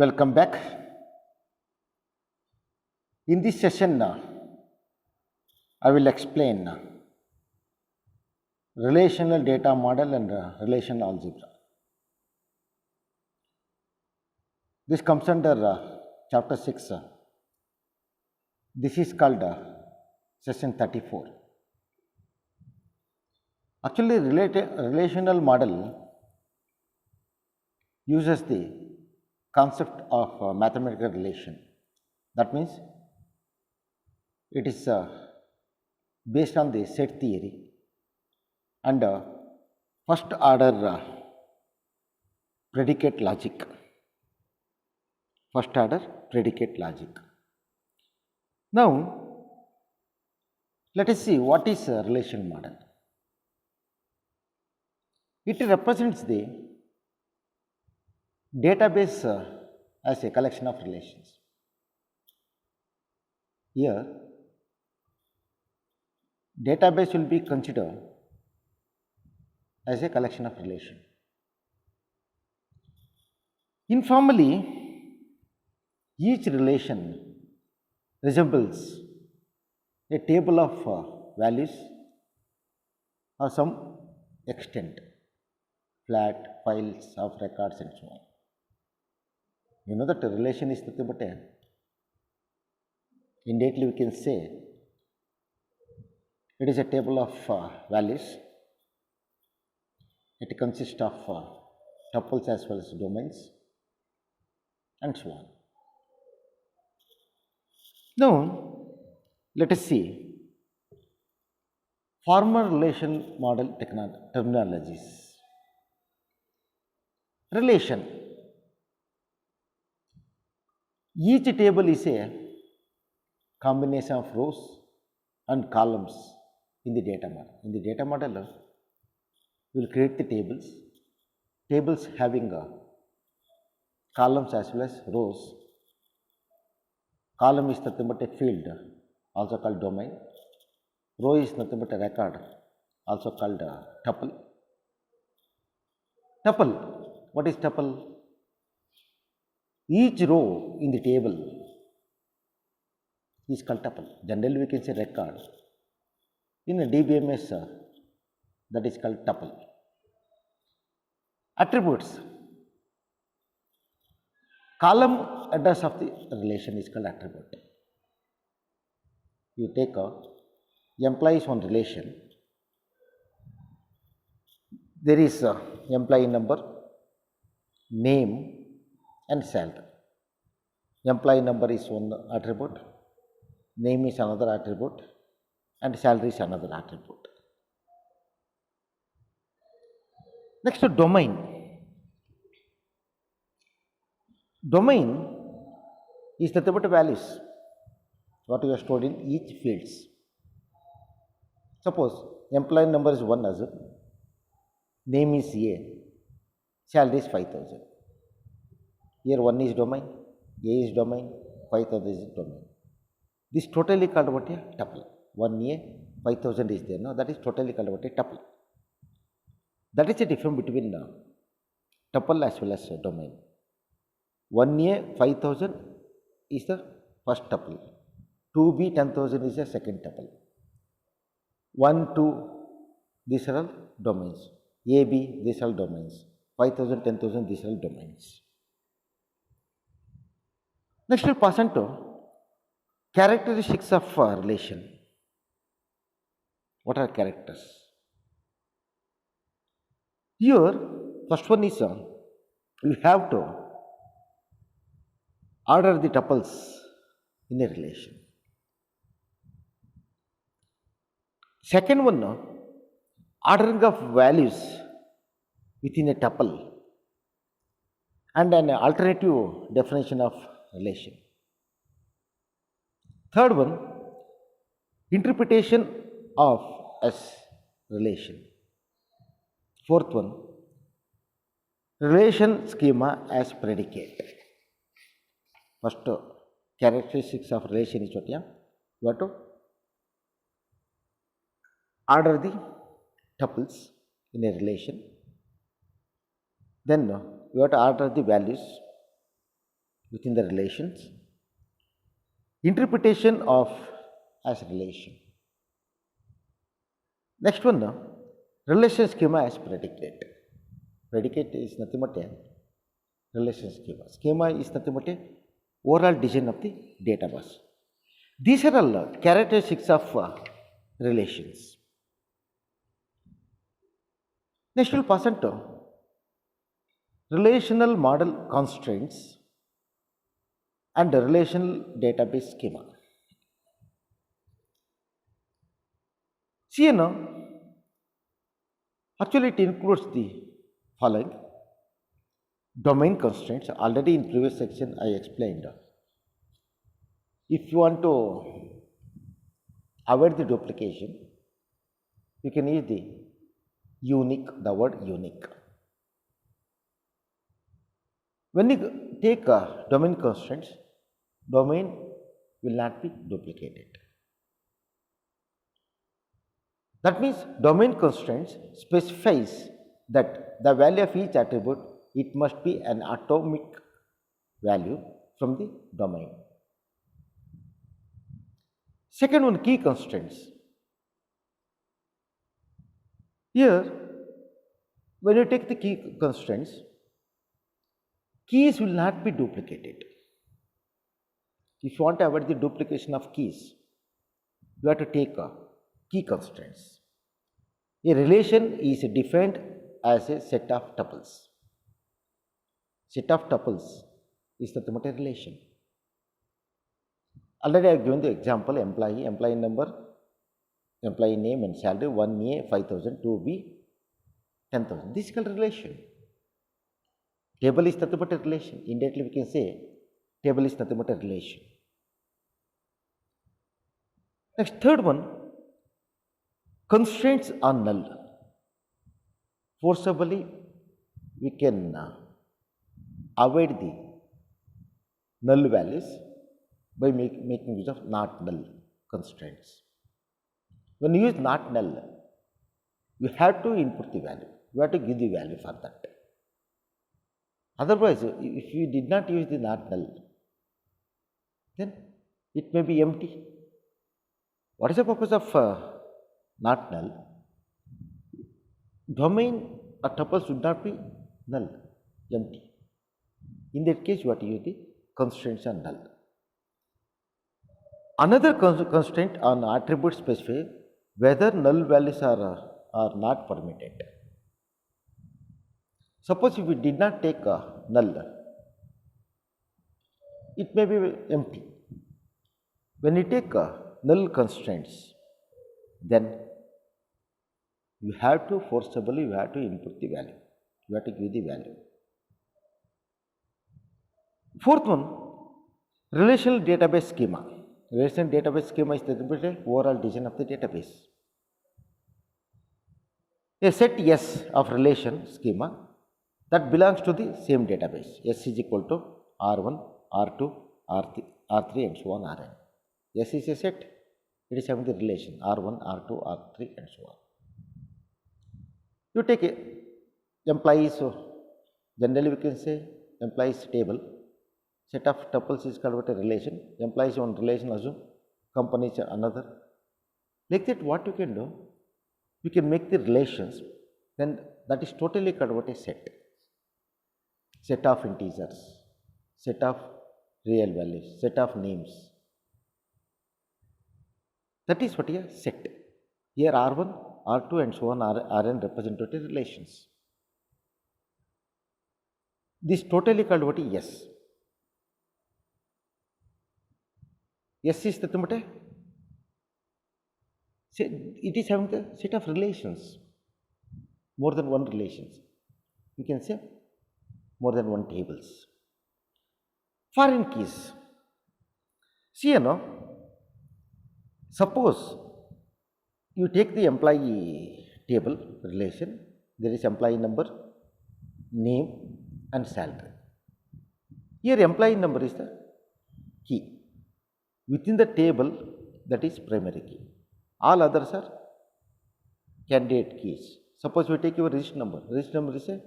Welcome back. In this session, I will explain relational data model and relational algebra. This comes under chapter 6. This is called session 34. Actually, relational model uses the concept of mathematical relation. That means it is based on the set theory and first order predicate logic. First order predicate logic. Now, let us see what is a relational model. It represents the database as a collection of relations. Here, database will be considered as a collection of relations. Informally, each relation resembles a table of values or some extent, flat files of records and so on. You know that a relation is nothing but indirectly we can say it is a table of values. It consists of tuples as well as domains and so on. Now, let us see formal relation model terminologies. Relation. Each table is a combination of rows and columns in the data model. In the data model, we will create the tables having columns as well as rows. Column is nothing but a field, also called domain. Row is nothing but a record, also called tuple. Tuple. What is tuple? Each row in the table is called tuple. Generally, we can say record. In a DBMS, that is called tuple. Attributes. Column address of the relation is called attribute. You take employee is one relation. There is employee number, name and salary. Employee number is one attribute, name is another attribute and salary is another attribute. Next, domain. Domain is nothing but values what you have stored in each fields. Suppose employee number is 1 as name is A, salary is 5,000. Here 1 is domain, A is domain, 5,000 is domain. This totally called what a tuple. 1A, 5,000 is there. No, that is totally called what a tuple. That is the difference between tuple as well as domain. 1A 5,000 is the first tuple. 2B 10,000 is the second tuple. 1, 2, these are all domains. AB, these are all domains. 5,000, 10,000, these are all domains. Next, we'll pass on to characteristics of relation. What are characters? Here, first one is you have to order the tuples in a relation. Second one, ordering of values within a tuple and an alternative definition of relation. Third one, interpretation of S relation. Fourth one, relation schema as predicate. First, characteristics of relation is what you have to order the tuples in a relation. Then you have to order the values within the relations, interpretation of as relation. Next one, relation schema as predicate. Predicate is nothing but a relation schema. Schema is nothing but a overall design of the database. These are all characteristics of relations. Next we'll pass on to relational model constraints and the relational database schema. See now, actually it includes the following domain constraints. Already in previous section I explained. If you want to avoid the duplication, you can use the word unique. When you take domain constraints, domain will not be duplicated. That means domain constraints specifies that the value of each attribute, it must be an atomic value from the domain. Second one, key constraints. Here, when you take the key constraints, keys will not be duplicated. If you want to avoid the duplication of keys, you have to take key constraints. A relation is defined as a set of tuples. Set of tuples is the thematic relation. Already I have given the example employee number, employee name and salary 1A 5,000, 2B 10,000. This is called relation. Table is nothing but a relation. Indirectly we can say table is nothing but a relation. Next, third one, constraints are null. Forcibly we can avoid the null values by making use of not null constraints. When you use not null, you have to input the value. You have to give the value for that. Otherwise, if you did not use the not null, then it may be empty. What is the purpose of not null? Domain or tuple should not be null, empty. In that case, you have to use the constraints on null. Another constraint on attribute specify whether null values are not permitted. Suppose if we did not take null, it may be empty. When you take null constraints, then you have to forcibly input the value. You have to give the value. Fourth one, relational database schema. Relational database schema is the overall design of the database. A set S of relation schema that belongs to the same database. S is equal to R1, R2, R3 and so on Rn. S is a set, it is having the relation R1, R2, R3 and so on. You take employees, so generally we can say employees table, set of tuples is called a relation, employees one relation assume, companies another. Like that what you can do, you can make the relations, then that is totally called a set. Set of integers, set of real values, set of names. That is what a set. Here R1, R2 and so on Rn representative relations. This totally called what is S. S is the thumate. It is having the set of relations, more than one relations. You can say more than one tables. Foreign keys. See, suppose you take the employee table relation, there is employee number, name and salary. Here employee number is the key. Within the table, that is primary key. All others are candidate keys. Suppose we take your register number. Register number is a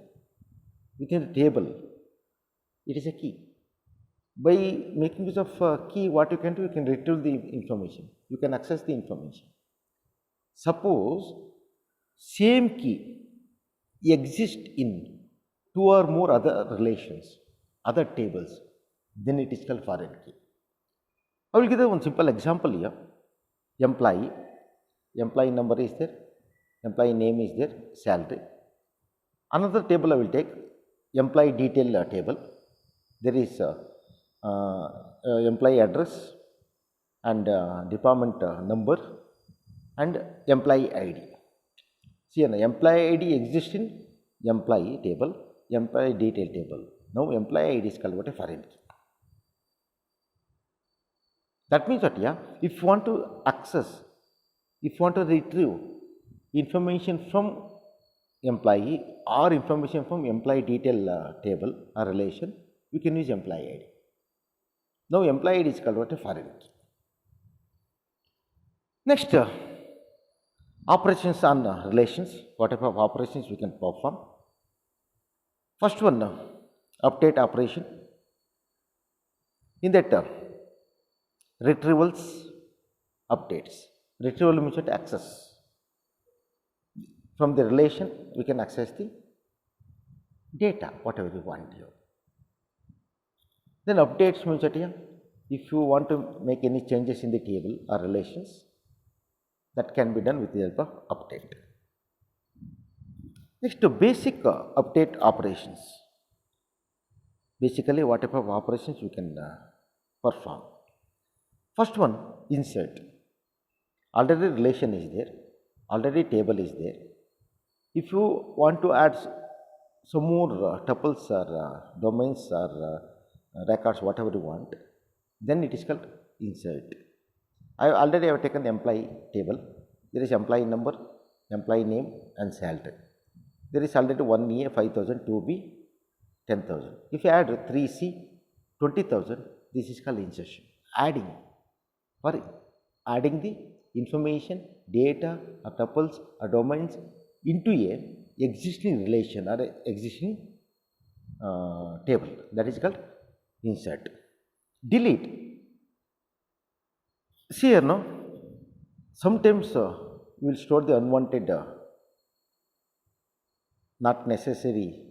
within the table, it is a key. By making use of key, what you can do, you can retrieve the information. You can access the information. Suppose same key exists in two or more other relations, other tables, then it is called foreign key. I will give you one simple example here. Employee, employee number is there, employee name is there, salary. Another table I will take, employee detail table. There is employee address and department number and employee ID. See, an employee ID exists in employee table, employee detail table. Now, employee ID is called what a foreign key. That means that, yeah, if you want to access, if you want to retrieve information from employee or information from employee detail table or relation, you can use employee ID. Now, employee ID is called what a foreign key. Next, operations on relations, what type of operations we can perform. First one, update operation. In that, retrievals, updates. Retrieval means that access. From the relation, we can access the data, whatever we want here. Then updates means that, yeah, if you want to make any changes in the table or relations, that can be done with the help of update. Next, basic update operations. Basically, what type of operations you can perform. First one, insert. Already relation is there, already table is there. If you want to add some more tuples or domains or records, whatever you want, then it is called insert. I already have taken the employee table. There is employee number, employee name and salary. There is already 1A 5,000, 2B 10,000. If you add 3C 20,000, this is called insertion. Adding, for adding the information, data, or tuples, or domains into a existing relation or existing table. That is called insert. Delete. See here now, sometimes we will store the unwanted, not necessary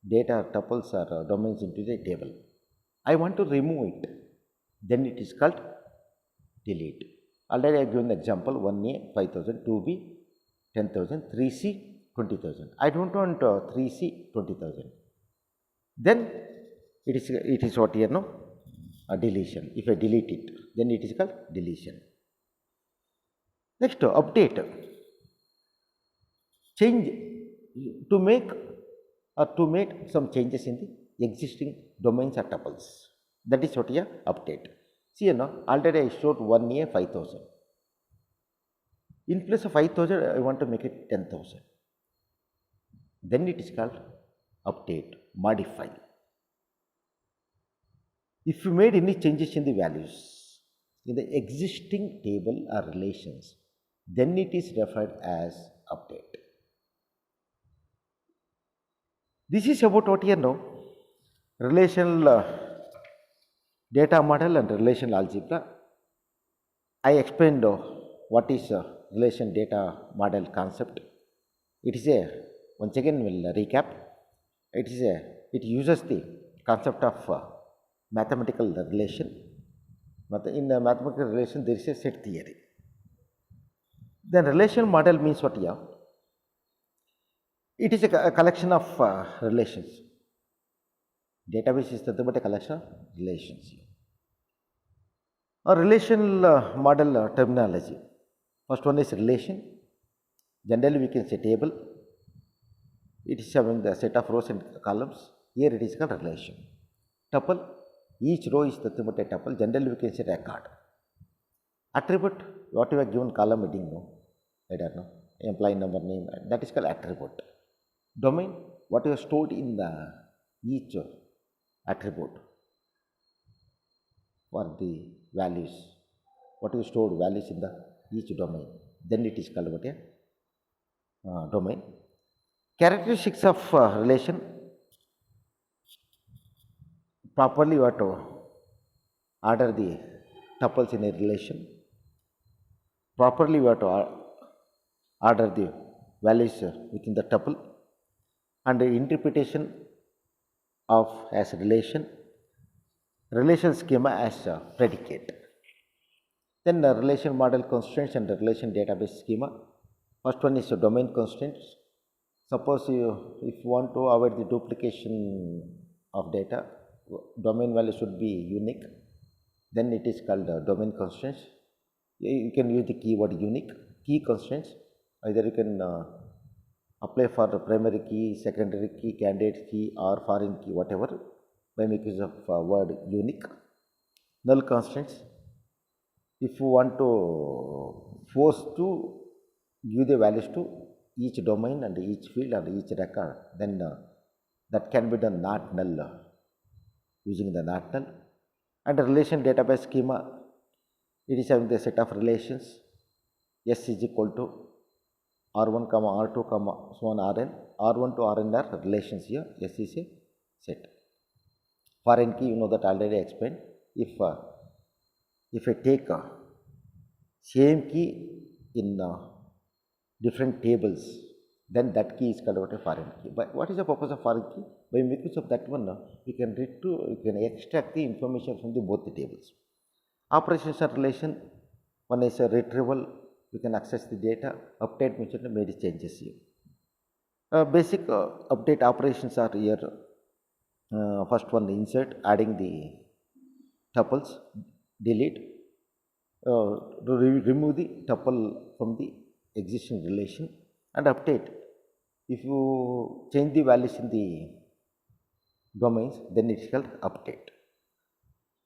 data, tuples or domains into the table. I want to remove it, then it is called delete. Already I have given the example 1A 5,000, 2B 10,000, 3C 20,000. I don't want 3C 20,000. Then it is what here now? A deletion. If I delete it, then it is called deletion. Next, update. Change to make some changes in the existing domains or tuples. That is what here update. See now, already I showed 1A 5,000. In place of 5,000, I want to make it 10,000. Then it is called update, modify. If you made any changes in the values in the existing table or relations, then it is referred as update. This is about what here now, relational data model and relational algebra. I explained what is relation data model concept. It is once again we'll recap. It uses the concept of mathematical relation. In the mathematical relation, there is a set theory. Then relation model means what here? It is a collection of relations. Database is nothing but a collection of relations. A relational model terminology. First one is relation. Generally, we can say table. It is having the set of rows and columns. Here it is called relation. Tuple. Each row is nothing but a tuple. Generally, we can say record. Attribute. What you have given column heading, no? I don't know. Employee number, name. That is called attribute. Domain. What you have stored in the each attribute for the values. What you stored values in the each domain. Then it is called what a domain. Characteristics of relation. Properly you have to order the tuples in a relation. Properly, we have to order the values within the tuple, and the interpretation of as relation schema as a predicate. Then the relation model constraints and the relation database schema. First one is the domain constraints. Suppose if you want to avoid the duplication of data, domain value should be unique. Then it is called domain constraints. You can use the keyword unique. Key constraints, either you can apply for the primary key, secondary key, candidate key, or foreign key, whatever, by making use of word unique. Null constraints, if you want to force to give the values to each domain and each field and each record, then that can be done not null using the not null. And the relation database schema, it is having the set of relations S is equal to R1, R2, so on Rn. R1 to Rn are relations here. S is a set. Foreign key, you know that already explained. If I take same key in different tables, then that key is called a foreign key. But what is the purpose of foreign key? By making use of that one, we can extract the information from both the tables. Operations and relation, one is a retrieval, we can access the data, update means made changes here. Basic update operations are here. First one, insert, adding the tuples, delete, remove the tuple from the existing relation, and update. If you change the values in the domains, then it is called update.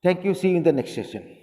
Thank you. See you in the next session.